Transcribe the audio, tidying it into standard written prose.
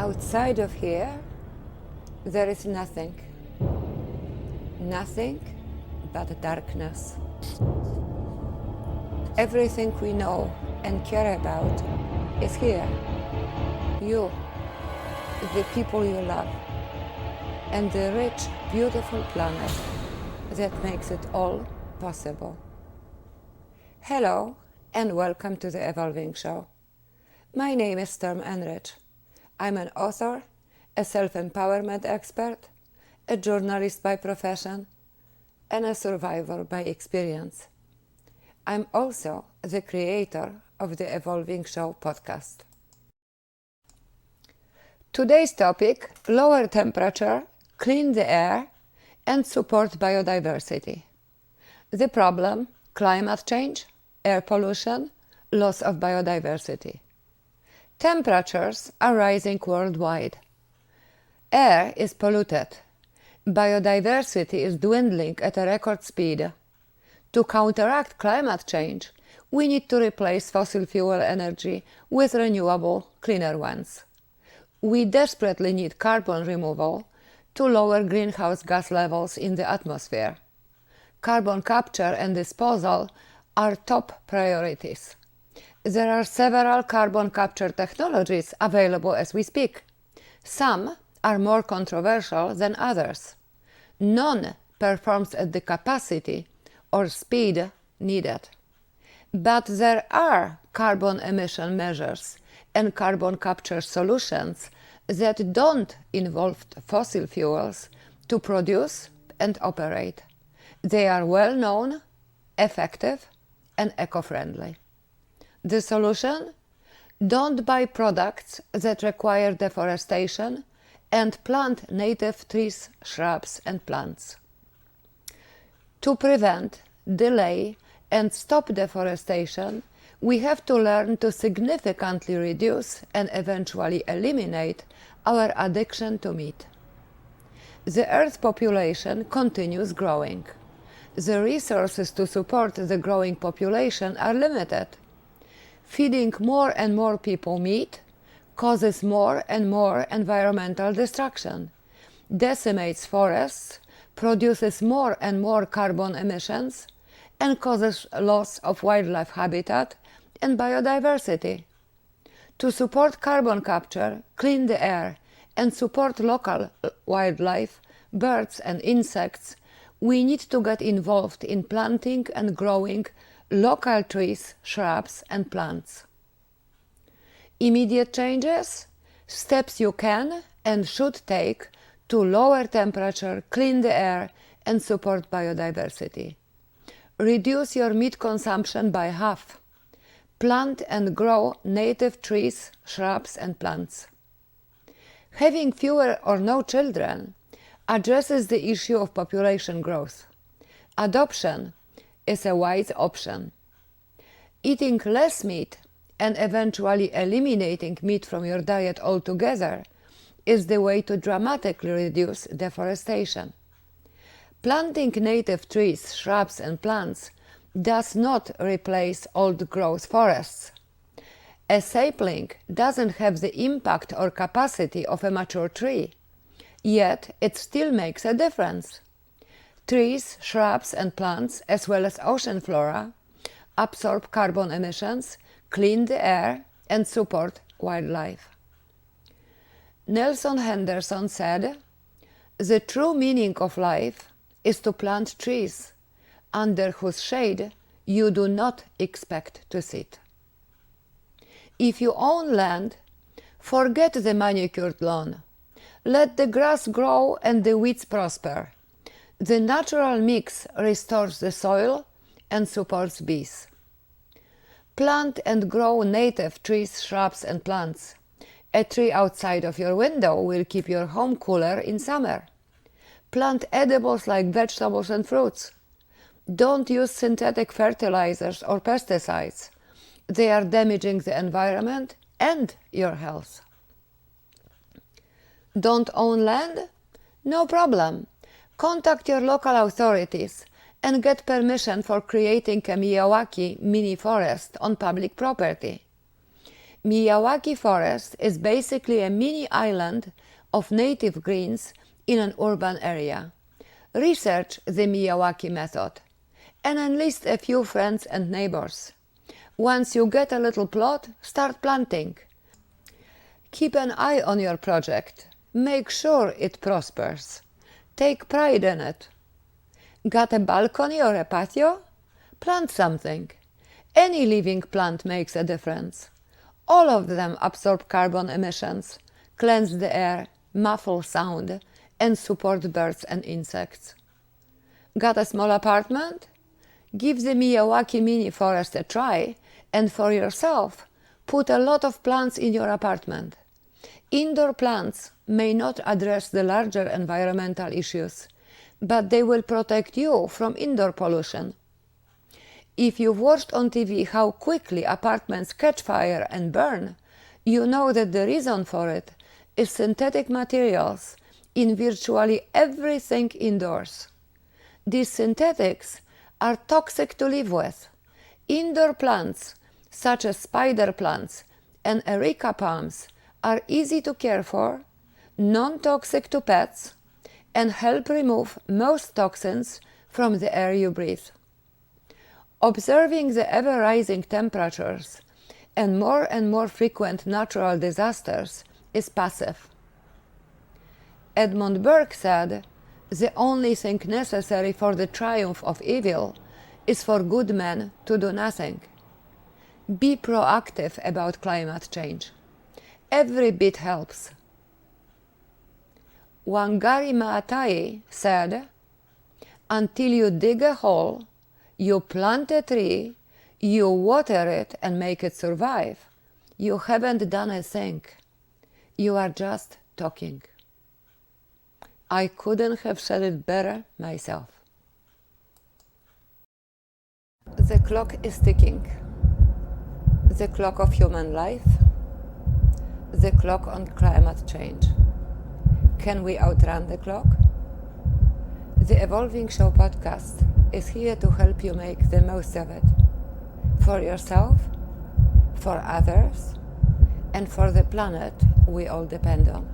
Outside of here, there is nothing. Nothing but darkness. Everything we know and care about is here. You, the people you love, and the rich, beautiful planet that makes it all possible. Hello, and welcome to the Evolving Show. My name is Storm Enrich. I'm an author, a self-empowerment expert, a journalist by profession, and a survivor by experience. I'm also the creator of the Evolving Show podcast. Today's topic: lower temperature, clean the air, and support biodiversity. The problem: climate change, air pollution, loss of biodiversity. Temperatures are rising worldwide. Air is polluted. Biodiversity is dwindling at a record speed. To counteract climate change, we need to replace fossil fuel energy with renewable, cleaner ones. We desperately need carbon removal to lower greenhouse gas levels in the atmosphere. Carbon capture and disposal are top priorities. There are several carbon capture technologies available as we speak. Some are more controversial than others. None performs at the capacity or speed needed. But there are carbon emission measures and carbon capture solutions that don't involve fossil fuels to produce and operate. They are well known, effective, and eco-friendly. The solution? Don't buy products that require deforestation and plant native trees, shrubs, and plants. To prevent, delay, and stop deforestation, we have to learn to significantly reduce and eventually eliminate our addiction to meat. The Earth population continues growing. The resources to support the growing population are limited. Feeding more and more people meat causes more and more environmental destruction, decimates forests, produces more and more carbon emissions, and causes loss of wildlife habitat and biodiversity. To support carbon capture, clean the air, and support local wildlife, birds and insects, we need to get involved in planting and growing local trees, shrubs, and plants. Immediate changes? Steps you can and should take to lower temperature, clean the air, and support biodiversity. Reduce your meat consumption by half. Plant and grow native trees, shrubs, and plants. Having fewer or no children addresses the issue of population growth. Adoption is a wise option. Eating less meat and eventually eliminating meat from your diet altogether is the way to dramatically reduce deforestation. Planting native trees, shrubs, and plants does not replace old-growth forests. A sapling doesn't have the impact or capacity of a mature tree, yet it still makes a difference. Trees, shrubs, and plants, as well as ocean flora, absorb carbon emissions, clean the air, and support wildlife. Nelson Henderson said, "The true meaning of life is to plant trees, under whose shade you do not expect to sit." If you own land, forget the manicured lawn. Let the grass grow and the weeds prosper. The natural mix restores the soil and supports bees. Plant and grow native trees, shrubs, and plants. A tree outside of your window will keep your home cooler in summer. Plant edibles like vegetables and fruits. Don't use synthetic fertilizers or pesticides. They are damaging the environment and your health. Don't own land? No problem. Contact your local authorities and get permission for creating a Miyawaki mini forest on public property. Miyawaki Forest is basically a mini island of native greens in an urban area. Research the Miyawaki method and enlist a few friends and neighbors. Once you get a little plot, start planting. Keep an eye on your project. Make sure it prospers. Take pride in it. Got a balcony or a patio? Plant something. Any living plant makes a difference. All of them absorb carbon emissions, cleanse the air, muffle sound, and support birds and insects. Got a small apartment? Give the Miyawaki mini forest a try, and for yourself, put a lot of plants in your apartment. Indoor plants may not address the larger environmental issues, but they will protect you from indoor pollution. If you've watched on TV how quickly apartments catch fire and burn, you know that the reason for it is synthetic materials in virtually everything indoors. These synthetics are toxic to live with. Indoor plants, such as spider plants and areca palms, are easy to care for, non-toxic to pets, and help remove most toxins from the air you breathe. Observing the ever-rising temperatures and more frequent natural disasters is passive. Edmund Burke said, "The only thing necessary for the triumph of evil is for good men to do nothing." Be proactive about climate change. Every bit helps. Wangari Maatai said, "Until you dig a hole, you plant a tree, you water it and make it survive, you haven't done a thing. You are just talking." I couldn't have said it better myself. The clock is ticking. The clock of human life. The clock on climate change. Can we outrun the clock? The Evolving Show podcast is here to help you make the most of it. For yourself, for others, and for the planet we all depend on.